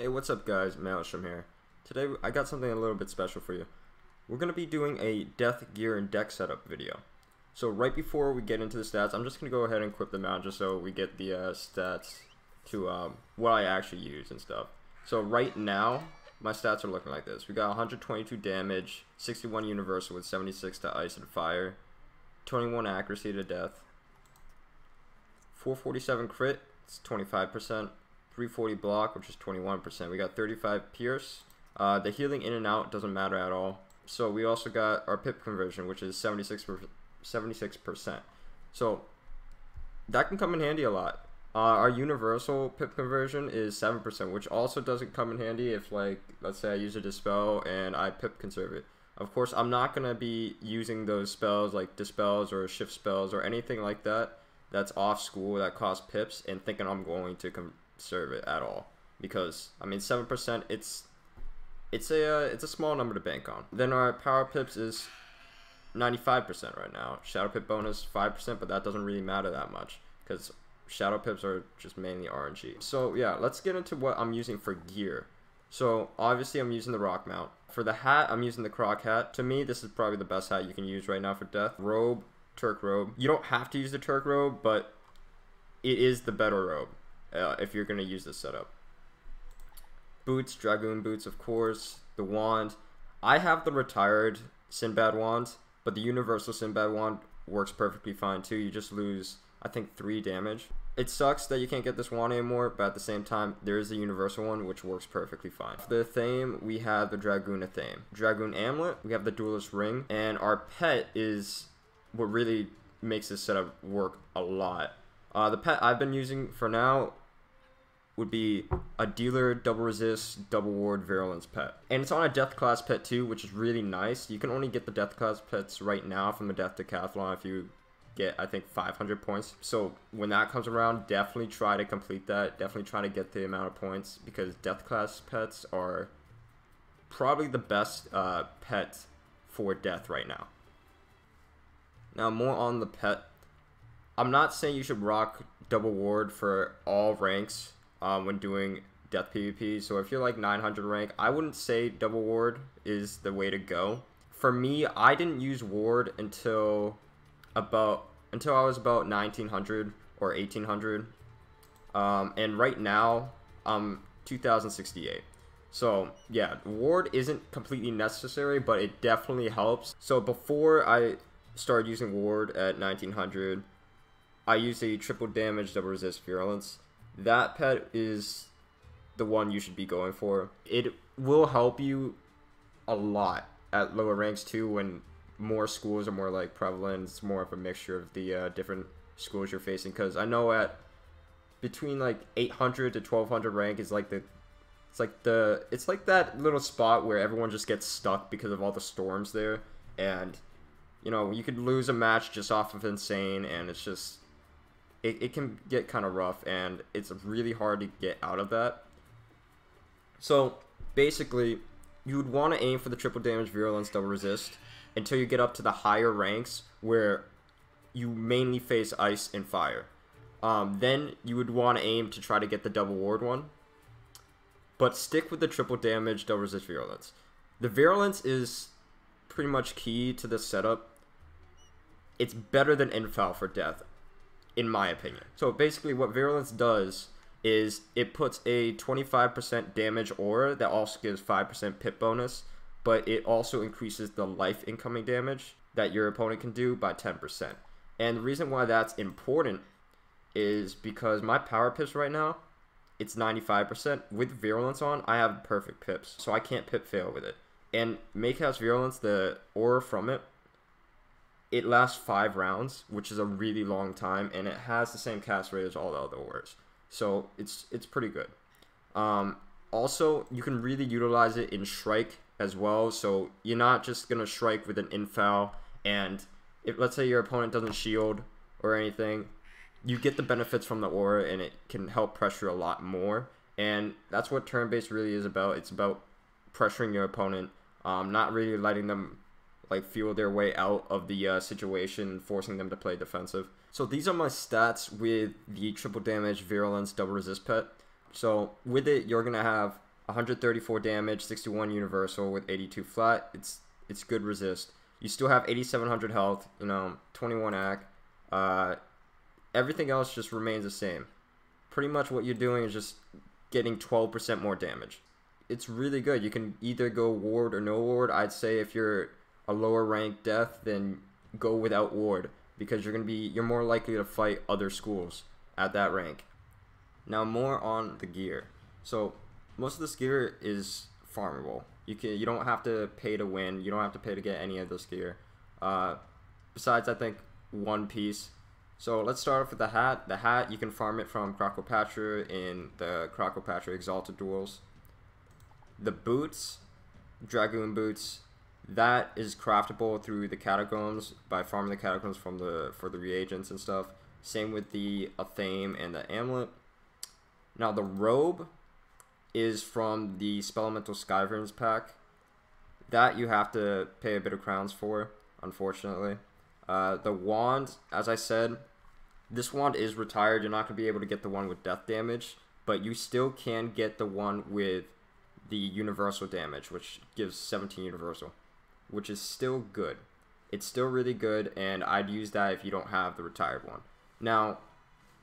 Hey, what's up guys, Maelstrom here. Today I got something a little bit special for you. We're going to be doing a death gear and deck setup video. So right before we get into the stats, I'm just going to go ahead and equip them out just so we get the stats to what I actually use and stuff. So right now, my stats are looking like this. We got 122 damage, 61 universal with 76 to ice and fire, 21 accuracy to death, 447 crit, it's 25%. 340 block, which is 21%. We got 35 pierce. The healing in and out doesn't matter at all. So we also got our pip conversion, which is 76%. So that can come in handy a lot. Our universal pip conversion is 7%, which also doesn't come in handy if, like, let's say I use a dispel and I pip conserve it. Of course, I'm not gonna be using those spells like dispels or shift spells or anything like that that's off school that costs pips and thinking I'm going to conserve it at all, because I mean 7%, it's a small number to bank on. Then our power pips is 95% right now. Shadow pip bonus 5%, but that doesn't really matter that much because shadow pips are just mainly RNG. So yeah, let's get into what I'm using for gear. So obviously I'm using the rock mount. For the hat, I'm using the croc hat. To me, this is probably the best hat you can use right now for death. Robe, Turk robe. You don't have to use the Turk robe, but it is the better robe if you're going to use this setup. Boots, dragoon boots, of course. The wand. I have the retired Sinbad wand, but the universal Sinbad wand works perfectly fine too. You just lose, I think, 3 damage. It sucks that you can't get this wand anymore, but at the same time, there is a universal one which works perfectly fine. For the theme, we have the dragoon theme. Dragoon amulet, we have the duelist ring, and our pet is what really makes this setup work a lot. The pet I've been using for now would be a dealer, double resist, double ward, virulence pet. And it's on a death class pet too, which is really nice. You can only get the death class pets right now from the death decathlon if you get, I think, 500 points. So when that comes around, definitely try to complete that. Definitely try to get the amount of points, because death class pets are probably the best pet for death right now. Now more on the pet. I'm not saying you should rock double ward for all ranks when doing death PvP. So if you're like 900 rank, I wouldn't say double ward is the way to go. For me, I didn't use ward until I was about 1900 or 1800. And right now, I'm 2068. So yeah, ward isn't completely necessary, but it definitely helps. So before I started using ward at 1900, I used a triple damage double resist virulence. That pet is the one you should be going for. It will help you a lot at lower ranks too, when more schools are more like prevalent. It's more of a mixture of the different schools you're facing, because I know at between like 800 to 1200 rank is like it's like that little spot where everyone just gets stuck because of all the storms there, and you know, you could lose a match just off of insane, and it's just it can get kind of rough, and it's really hard to get out of that. So basically, you would want to aim for the triple damage virulence double resist until you get up to the higher ranks where you mainly face ice and fire. Then you would want to aim to try to get the double ward one, but stick with the triple damage double resist virulence. The virulence is pretty much key to this setup. It's better than infal for death, in my opinion. So basically what virulence does is it puts a 25% damage aura that also gives 5% pip bonus, but it also increases the life incoming damage that your opponent can do by 10%. And the reason why that's important is because my power pips right now, it's 95%. With virulence on, I have perfect pips, so I can't pip fail with it. And Maycast Virulence, the aura from it, it lasts 5 rounds, which is a really long time, and it has the same cast rate as all the other auras. So it's pretty good. Also, you can really utilize it in Shrike as well, so you're not just going to Shrike with an infal, and if, let's say, your opponent doesn't shield or anything, you get the benefits from the aura, and it can help pressure a lot more. And that's what turn-based really is about. It's about pressuring your opponent, not really letting them like feel their way out of the situation, forcing them to play defensive. So these are my stats with the triple damage virulence double resist pet. So with it, you're gonna have 134 damage, 61 universal with 82 flat. It's good resist. You still have 8700 health, you know, 21 AC. Everything else just remains the same. Pretty much what you're doing is just getting 12% more damage. It's really good. You can either go ward or no ward. I'd say if you're a lower rank death, then go without ward, because you're more likely to fight other schools at that rank. Now more on the gear. So most of this gear is farmable. You don't have to pay to win. You don't have to pay to get any of this gear. Besides, I think one piece. So let's start off with the hat. The hat, you can farm it from Crocopatra in the Crocopatra Exalted duels. The boots, Dragoon boots, that is craftable through the catacombs by farming the catacombs for the reagents and stuff. Same with the Athame and the amulet. Now the robe is from the Spelemental Skyverns pack. That you have to pay a bit of crowns for, unfortunately. The wand, as I said, this wand is retired. You're not going to be able to get the one with death damage, but you still can get the one with the universal damage, which gives 17 universal, which is still good. It's still really good, and I'd use that if you don't have the retired one. Now,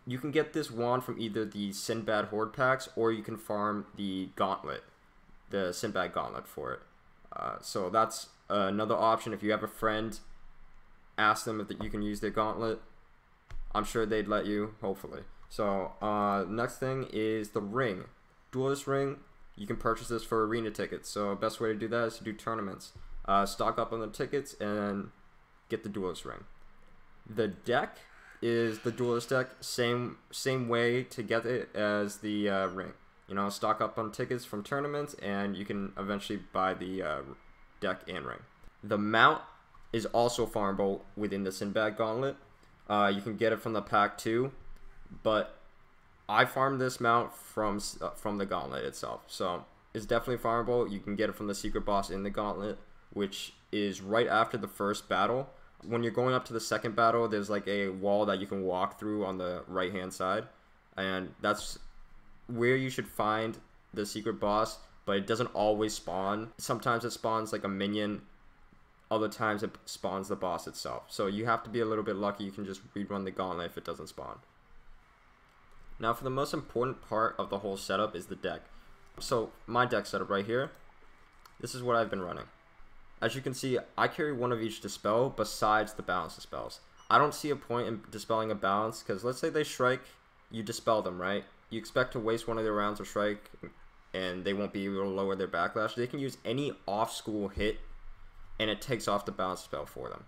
you can get this wand from either the Sinbad Horde packs, or you can farm the gauntlet, the Sinbad gauntlet for it. So that's another option. If you have a friend, ask them if you can use their gauntlet. I'm sure they'd let you, hopefully. So next thing is the ring. Duelist ring, you can purchase this for arena tickets. So best way to do that is to do tournaments. Stock up on the tickets and get the duelist ring. The deck is the duelist deck. Same way to get it as the ring. You know, stock up on tickets from tournaments, and you can eventually buy the deck and ring. The mount is also farmable within the Sinbad Gauntlet. You can get it from the pack too, but I farmed this mount from the Gauntlet itself, so it's definitely farmable. You can get it from the secret boss in the Gauntlet, which is right after the first battle. When you're going up to the second battle, there's like a wall that you can walk through on the right hand side, and that's where you should find the secret boss, but it doesn't always spawn. Sometimes it spawns like a minion, other times it spawns the boss itself. So you have to be a little bit lucky. You can just rerun the gauntlet if it doesn't spawn. Now for the most important part of the whole setup is the deck. So my deck setup right here, this is what I've been running. As you can see, I carry one of each dispel besides the balance dispels. I don't see a point in dispelling a balance, because let's say they strike, you dispel them, right? You expect to waste one of their rounds of strike, and they won't be able to lower their backlash. They can use any off-school hit, and it takes off the balance spell for them.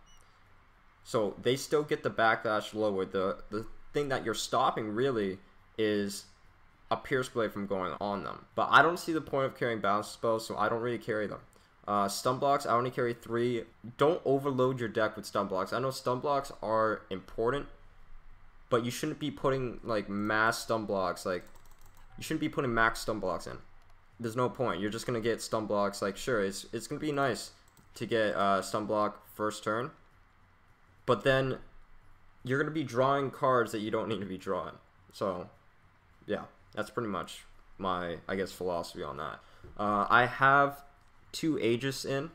So they still get the backlash lowered. The thing that you're stopping really is a Pierce Blade from going on them. But I don't see the point of carrying balance spells, so I don't really carry them. Stun blocks, I only carry 3. Don't overload your deck with stun blocks. I know stun blocks are important, but you shouldn't be putting like mass stun blocks. Like, you shouldn't be putting max stun blocks in. There's no point. You're just gonna get stun blocks. Like, sure, it's gonna be nice to get stun block first turn, but then you're gonna be drawing cards that you don't need to be drawing. So yeah, that's pretty much my, I guess, philosophy on that. I have 2 Aegis in.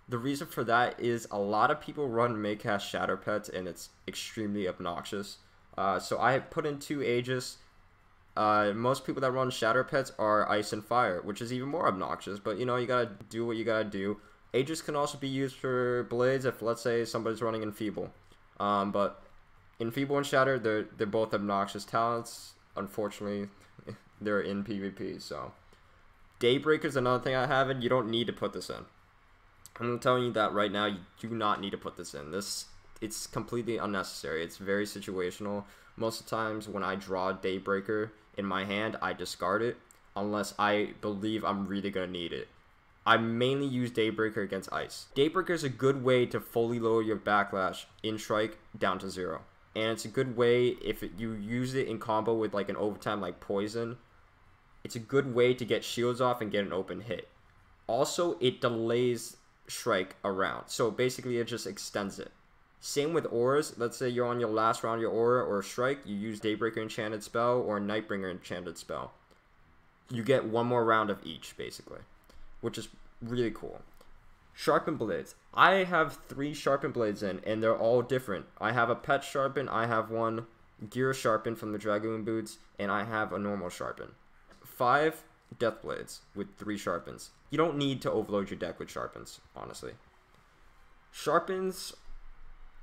The reason for that is a lot of people run Maycast Shatter Pets, and it's extremely obnoxious. So I have put in 2 Aegis. Most people that run Shatter Pets are Ice and Fire, which is even more obnoxious, but you know, you gotta do what you gotta do. Aegis can also be used for Blades if, let's say, somebody's running Enfeeble. But Enfeeble and Shatter, they're both obnoxious talents. Unfortunately, they're in PvP, so. Daybreaker is another thing I have, and you don't need to put this in. I'm telling you that right now, you do not need to put this in. It's completely unnecessary. It's very situational. Most of the times when I draw Daybreaker in my hand, I discard it unless I believe I'm really going to need it. I mainly use Daybreaker against Ice. Daybreaker is a good way to fully lower your backlash in Strike down to 0. And it's a good way if you use it in combo with like an overtime like Poison. It's a good way to get shields off and get an open hit. Also, it delays Strike a round. So basically, it just extends it. Same with auras. Let's say you're on your last round of your aura or strike. You use Daybreaker Enchanted Spell or Nightbringer Enchanted Spell. You get one more round of each, basically, which is really cool. Sharpened Blades. I have 3 Sharpened Blades in, and they're all different. I have a pet Sharpen, I have one Gear Sharpen from the Dragoon Boots, and I have a normal Sharpen. 5 Death Blades with 3 Sharpens. You don't need to overload your deck with Sharpens, honestly. Sharpens,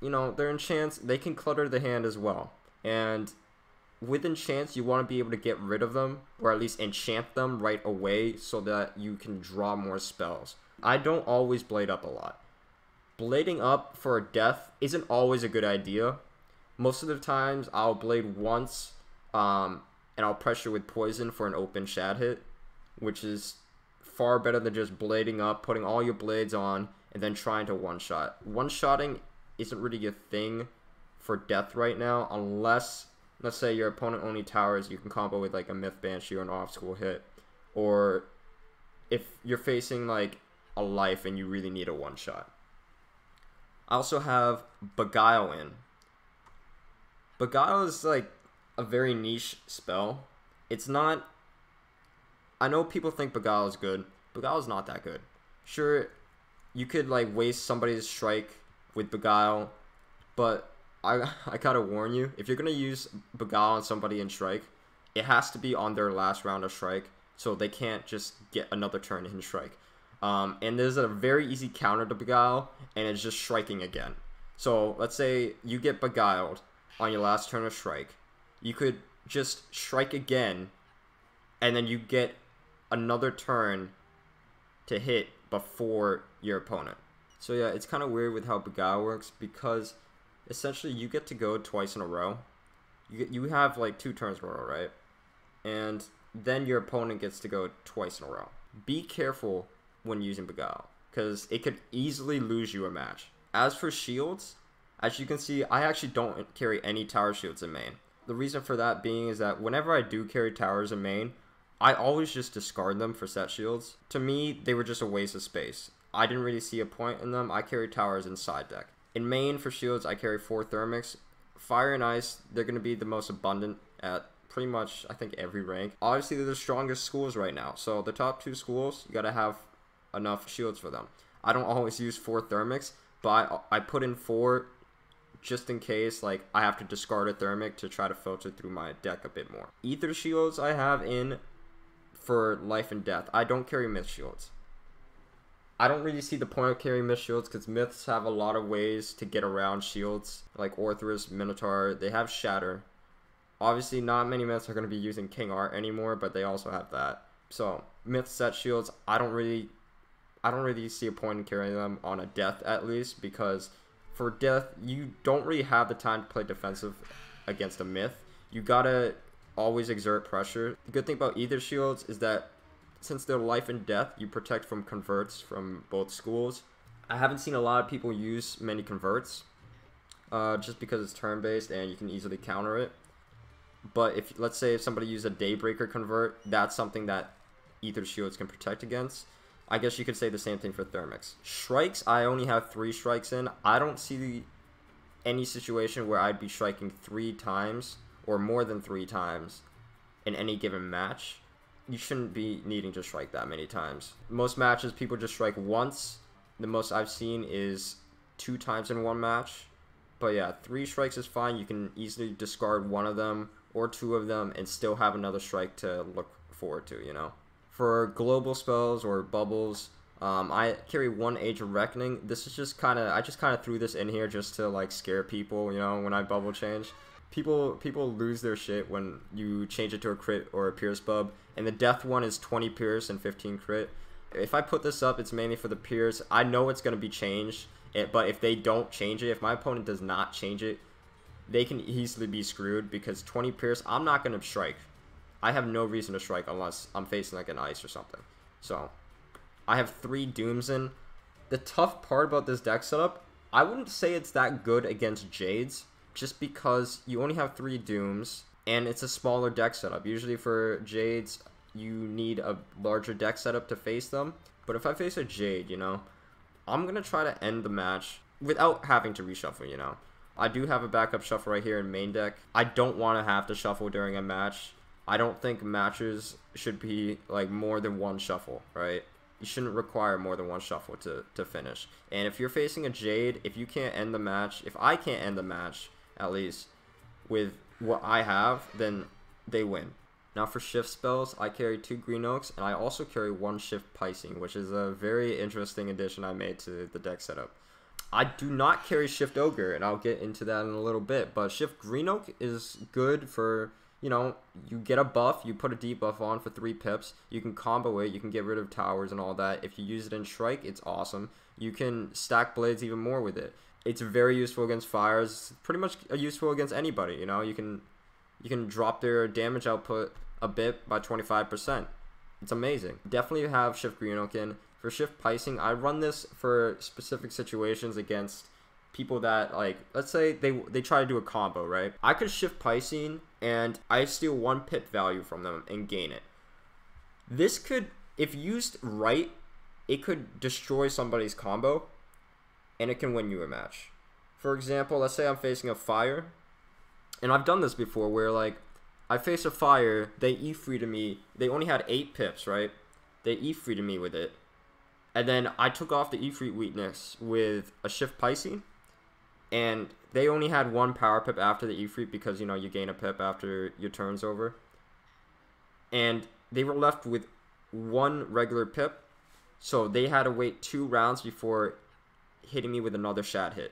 you know, they're enchants. They can clutter the hand as well. And with enchants, you want to be able to get rid of them, or at least enchant them right away so that you can draw more spells. I don't always blade up a lot. Blading up for a death isn't always a good idea. Most of the times, I'll blade once, and I'll pressure with poison for an open shad hit, which is far better than just blading up, putting all your blades on, and then trying to one-shot. One-shotting isn't really a thing for death right now, unless, let's say, your opponent only towers. You can combo with like a Myth Banshee or an off-school hit, or if you're facing like a life and you really need a one-shot. I also have Beguile in. Beguile is like a very niche spell. It's not... I know people think Beguile is good. Beguile is not that good. Sure, you could like waste somebody's strike with Beguile, but I gotta warn you, if you're gonna use Beguile on somebody in strike, it has to be on their last round of strike, so they can't just get another turn in strike. And there's a very easy counter to Beguile, and it's just striking again. So let's say you get Beguiled on your last turn of strike. You could just strike again, and then you get another turn to hit before your opponent. So yeah, it's kind of weird with how Beguile works, because essentially you get to go twice in a row. You have like 2 turns in a row, right? And then your opponent gets to go twice in a row. Be careful when using Beguile, because it could easily lose you a match. As for shields, as you can see, I actually don't carry any tower shields in main. The reason for that being is that whenever I do carry towers in main, I always just discard them for set shields. To me, they were just a waste of space. I didn't really see a point in them. I carry towers in side deck. In main for shields, I carry 4 thermics. Fire and ice, they're going to be the most abundant at pretty much, I think, every rank. Obviously, they're the strongest schools right now. So the top 2 schools, you got to have enough shields for them. I don't always use 4 thermics, but I put in 4 just in case like I have to discard a thermic to try to filter through my deck a bit more. Ether shields I have in for life and death. I don't carry myth shields. I don't really see the point of carrying myth shields because myths have a lot of ways to get around shields, like Orthrus, Minotaur. They have Shatter. Obviously, not many myths are going to be using King Art anymore, but they also have that. So myth set shields, I don't really see a point in carrying them on a death, at least, because for death you don't really have the time to play defensive against a myth. You gotta always exert pressure. The good thing about ether shields is that since they're life and death, you protect from converts from both schools. I haven't seen a lot of people use many converts, just because it's turn-based and you can easily counter it. But if, let's say, if somebody used a Daybreaker convert, that's something that ether shields can protect against. I guess you could say the same thing for thermics. Strikes, I only have 3 strikes in. I don't see any situation where I'd be striking 3 times or more than 3 times in any given match. You shouldn't be needing to strike that many times. Most matches, people just strike once. The most I've seen is 2 times in one match. But yeah, 3 strikes is fine. You can easily discard 1 of them or 2 of them and still have another strike to look forward to, you know. For global spells or bubbles, I carry 1 Age of Reckoning. This is just I just kind of threw this in here just to like scare people, you know, when I bubble change. People lose their shit when you change it to a crit or a pierce bub, and the death one is 20 pierce and 15 crit. If I put this up, it's mainly for the pierce. I know it's going to be changed, but if they don't change it, if my opponent does not change it, they can easily be screwed, because 20 pierce, I'm not going to strike. I have no reason to strike unless I'm facing like an ice or something. So I have 3 dooms in. The tough part about this deck setup, I wouldn't say it's that good against Jades, just because you only have 3 dooms and it's a smaller deck setup. Usually for Jades, you need a larger deck setup to face them. But if I face a Jade, you know, I'm going to try to end the match without having to reshuffle, you know. I do have a backup shuffle right here in main deck. I don't want to have to shuffle during a match. I don't think matches should be like more than one shuffle, right? You shouldn't require more than one shuffle to finish. And if you're facing a Jade, if you can't end the match, if I can't end the match, at least, with what I have, then they win. Now for shift spells, I carry 2 Green Oaks, and I also carry 1 Shift Pising, which is a very interesting addition I made to the deck setup. I do not carry Shift Ogre, and I'll get into that in a little bit, but Shift Green Oak is good for, you know, you get a buff, you put a debuff on for 3 pips, you can combo it, you can get rid of towers and all that. If you use it in Strike, it's awesome. You can stack blades even more with it. It's very useful against fires. It's pretty much useful against anybody, you know. You can drop their damage output a bit by 25%. It's amazing. Definitely have Shift Green Oak in. For Shift Pising, I run this for specific situations against people that, like, let's say they try to do a combo, right? I could Shift Pising and I steal 1 pip value from them and gain it. This could, if used right, it could destroy somebody's combo and it can win you a match. For example, let's say I'm facing a fire, and I've done this before where, like, I face a fire, they E3 to me, they only had 8 pips, right? They E3 to me with it. And then I took off the E3 weakness with a Shift Pising, and they only had 1 power pip after the E3 because, you know, you gain a pip after your turn's over. And they were left with 1 regular pip, so they had to wait 2 rounds before hitting me with another Shad hit,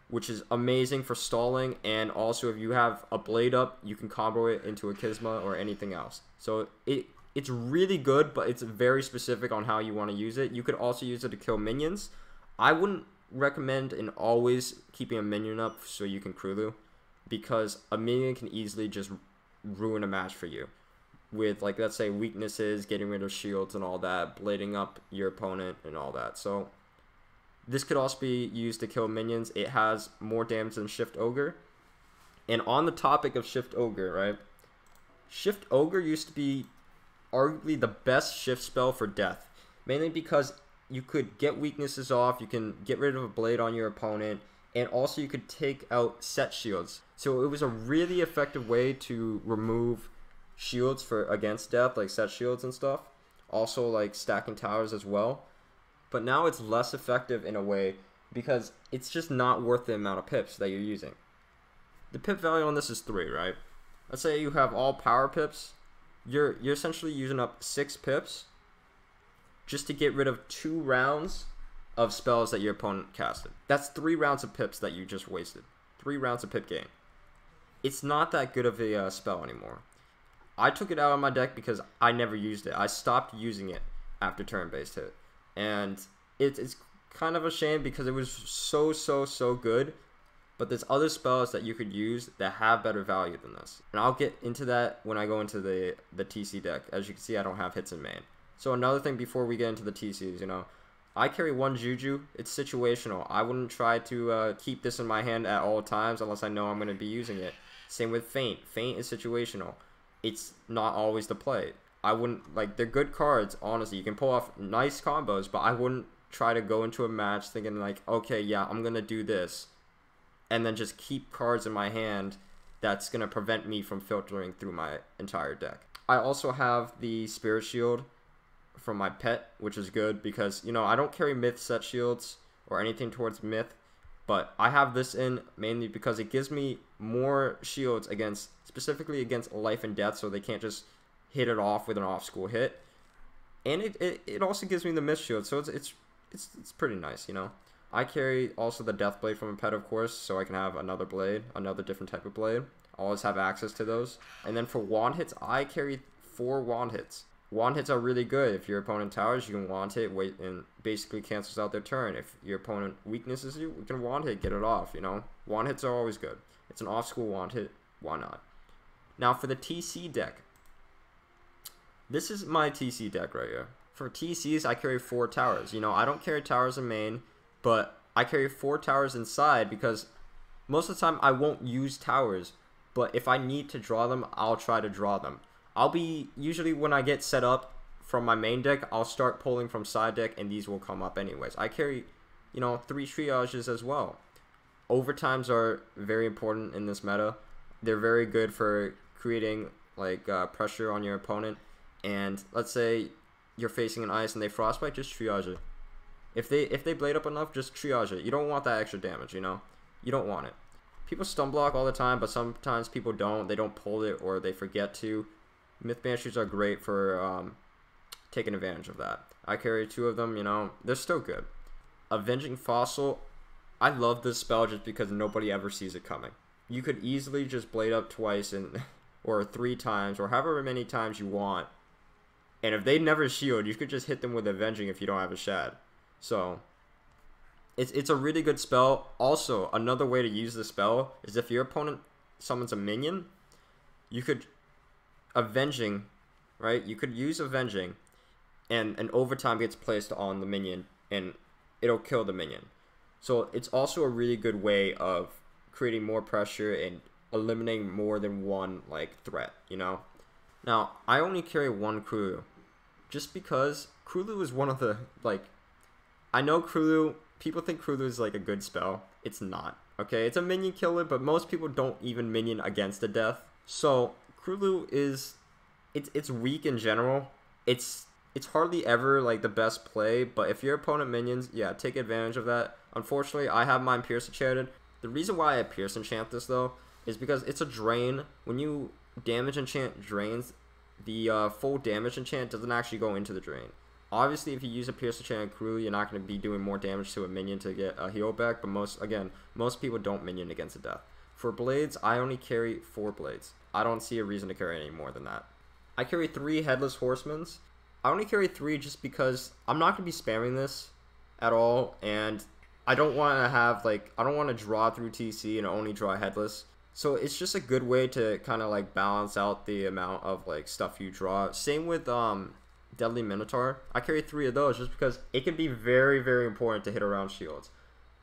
which is amazing for stalling. And also, if you have a blade up, you can combo it into a Kisma or anything else. So it's really good, but it's very specific on how you want to use it. You could also use it to kill minions. I wouldn't recommend in always keeping a minion up so you can Krulu, because a minion can easily just ruin a match for you with, like, let's say weaknesses, getting rid of shields and all that, blading up your opponent and all that. So this could also be used to kill minions. It has more damage than Shift Ogre. And on the topic of Shift Ogre, right? Shift Ogre used to be arguably the best shift spell for death, mainly because you could get weaknesses off, you can get rid of a blade on your opponent, and also you could take out set shields. So it was a really effective way to remove shields for against death, like set shields and stuff. Also, like, stacking towers as well. But now it's less effective in a way because it's just not worth the amount of pips that you're using. The pip value on this is 3, right? Let's say you have all power pips. You're essentially using up 6 pips just to get rid of 2 rounds of spells that your opponent casted. That's 3 rounds of pips that you just wasted. 3 rounds of pip gain. It's not that good of a spell anymore. I took it out of my deck because I never used it. I stopped using it after turn-based hit. And it's kind of a shame because it was so good. But there's other spells that you could use that have better value than this. And I'll get into that when I go into the TC deck. As you can see, I don't have hits in main. So another thing before we get into the TCs, you know, I carry 1 Juju. It's situational. I wouldn't try to keep this in my hand at all times unless I know I'm going to be using it. Same with Feint. Feint is situational. It's not always the play. I wouldn't, like, they're good cards, honestly. You can pull off nice combos, but I wouldn't try to go into a match thinking, like, okay, yeah, I'm going to do this, and then just keep cards in my hand that's going to prevent me from filtering through my entire deck. I also have the Spirit Shield from my pet, which is good because, you know, I don't carry Myth set shields or anything towards Myth, but I have this in mainly because it gives me more shields against, specifically against life and death, so they can't just hit it off with an off-school hit. And it also gives me the Myth shield, so it's pretty nice, you know. I carry also the Death Blade from a pet, of course, so I can have another blade, another different type of blade. Always have access to those. And then for wand hits, I carry 4 wand hits. Wand hits are really good. If your opponent towers, you can wand hit, wait, and basically cancels out their turn. If your opponent weaknesses you can wand hit, get it off, you know. Wand hits are always good. It's an off-school wand hit, why not? Now for the TC deck. This is my TC deck right here. For TCs, I carry 4 towers. You know, I don't carry towers in main, but I carry 4 towers inside because most of the time I won't use towers, but if I need to draw them, I'll try to draw them. Usually when I get set up from my main deck, I'll start pulling from side deck and these will come up anyways. I carry, you know, 3 triages as well. Overtimes are very important in this meta. They're very good for creating like pressure on your opponent, and let's say you're facing an ice and they frostbite, just triage it. If they blade up enough, just triage it. You don't want that extra damage, you know? You don't want it. People stun block all the time, but sometimes people don't. They don't pull it or they forget to. Myth Banshees are great for taking advantage of that. I carry 2 of them, you know. They're still good. Avenging Fossil, I love this spell just because nobody ever sees it coming. You could easily just blade up twice or 3 times or however many times you want. And if they never shield, you could just hit them with Avenging if you don't have a Shad. So, it's a really good spell. Also, another way to use the spell is if your opponent summons a minion, you could Avenging, right? You could use Avenging, and an overtime gets placed on the minion, and it'll kill the minion. So, it's also a really good way of creating more pressure and eliminating more than one, like, threat, you know? Now, I only carry 1 Krulu, just because Krulu is one of the, like, I know Krulu, people think Krulu is like a good spell. It's not, okay? It's a minion killer, but most people don't even minion against the death. So, Krulu is, it's weak in general. It's hardly ever like the best play, but if your opponent minions, yeah, take advantage of that. Unfortunately, I have mine Pierce Enchanted. The reason why I Pierce Enchant this, though, is because it's a drain. When you damage enchant drains, the full damage enchant doesn't actually go into the drain. Obviously, if you use a Pierce Enchanted Krulu, you're not going to be doing more damage to a minion to get a heal back, but most people don't minion against a death. For blades, I only carry 4 blades. I don't see a reason to carry any more than that. I carry 3 Headless Horsemans. I only carry 3 just because I'm not going to be spamming this at all, and I don't want to have, like, I don't want to draw through TC and only draw Headless. So it's just a good way to kind of, like, balance out the amount of, like, stuff you draw. Same with, Deadly Minotaur. I carry 3 of those just because it can be very, very important to hit around shields.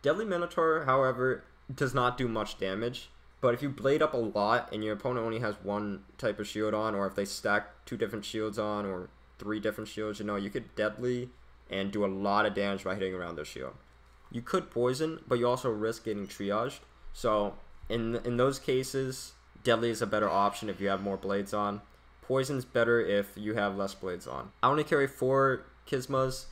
Deadly Minotaur, however, does not do much damage, but if you blade up a lot and your opponent only has 1 type of shield on, or if they stack 2 different shields on, or 3 different shields, you know, you could Deadly and do a lot of damage by hitting around their shield. You could poison, but you also risk getting triaged. So in those cases, Deadly is a better option if you have more blades on. Poison's better if you have less blades on. I only carry 4 Kismas.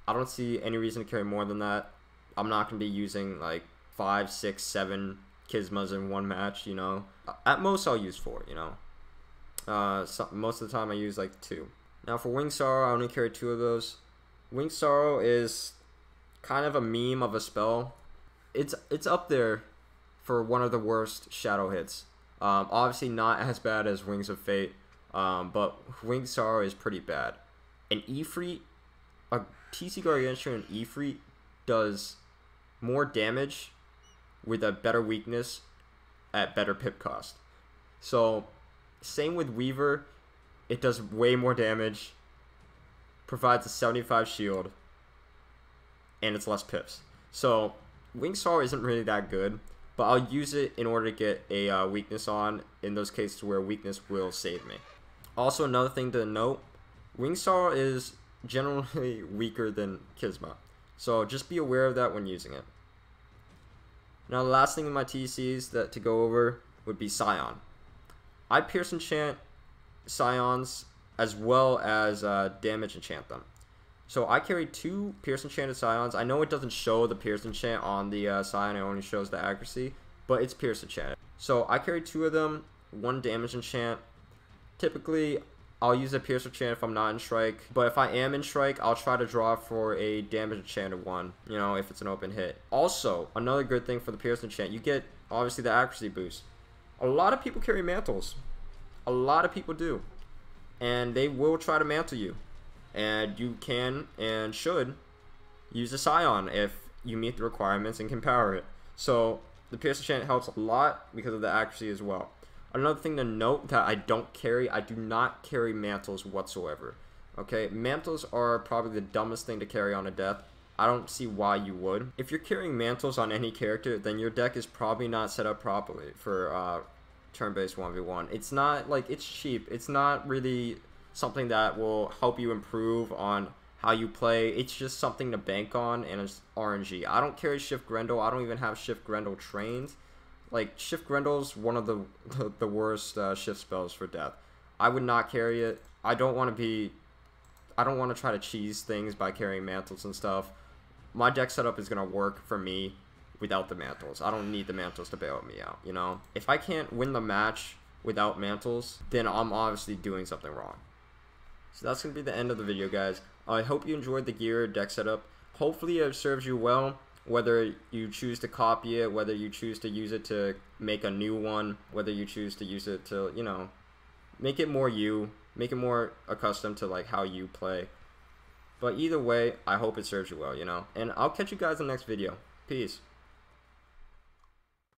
I don't see any reason to carry more than that. I'm not going to be using like 5, 6, 7 Kismas in one match, you know. At most, I'll use 4, you know. Most of the time, I use like 2. Now, for Winged Sorrow, I only carry 2 of those. Winged Sorrow is kind of a meme of a spell. It's up there for one of the worst shadow hits. Obviously, not as bad as Wings of Fate. But Winged Sorrow is pretty bad. An Ifrit, a TC Gargantuan Ifrit does more damage with a better weakness at better pip cost. So, same with Weaver, it does way more damage, provides a 75 shield, and it's less pips. So, Winged Sorrow isn't really that good, but I'll use it in order to get a weakness on in those cases where weakness will save me. Also, another thing to note, Winged Sorrow is generally weaker than Kisma. So just be aware of that when using it. Now the last thing in my TCs to go over would be Sion. I Pierce Enchant Sions as well as Damage Enchant them. So I carry 2 Pierce Enchanted Sions. I know it doesn't show the Pierce Enchant on the Sion, it only shows the accuracy, but it's Pierce Enchanted. So I carry 2 of them, 1 Damage Enchant. Typically, I'll use a Pierce Enchant if I'm not in Strike, but if I am in Strike, I'll try to draw for a Damage Enchanted one, you know, if it's an open hit. Also, another good thing for the Pierce Enchant, you get, obviously, the accuracy boost. A lot of people carry mantles. A lot of people do. And they will try to mantle you. And you can and should use a Sion if you meet the requirements and can power it. So, the Pierce Enchant helps a lot because of the accuracy as well. Another thing to note that I don't carry, I do not carry mantles whatsoever. Okay, mantles are probably the dumbest thing to carry on a death. I don't see why you would. If you're carrying mantles on any character, then your deck is probably not set up properly for turn-based 1v1. It's not, like, it's cheap. It's not really something that will help you improve on how you play. It's just something to bank on, and it's RNG. I don't carry Shift Grendel. I don't even have Shift Grendel trained. Like, Shift Grendel's one of the worst shift spells for death. I would not carry it. I don't want to try to cheese things by carrying mantles and stuff. My deck setup is going to work for me without the mantles. I don't need the mantles to bail me out, you know? If I can't win the match without mantles, then I'm obviously doing something wrong. So that's going to be the end of the video, guys. I hope you enjoyed the gear deck setup. Hopefully it serves you well, whether you choose to copy it, whether you choose to use it to make a new one, whether you choose to use it to, you know, make it more you, make it more accustomed to like how you play. But either way, I hope it serves you well, you know. And I'll catch you guys in the next video. Peace.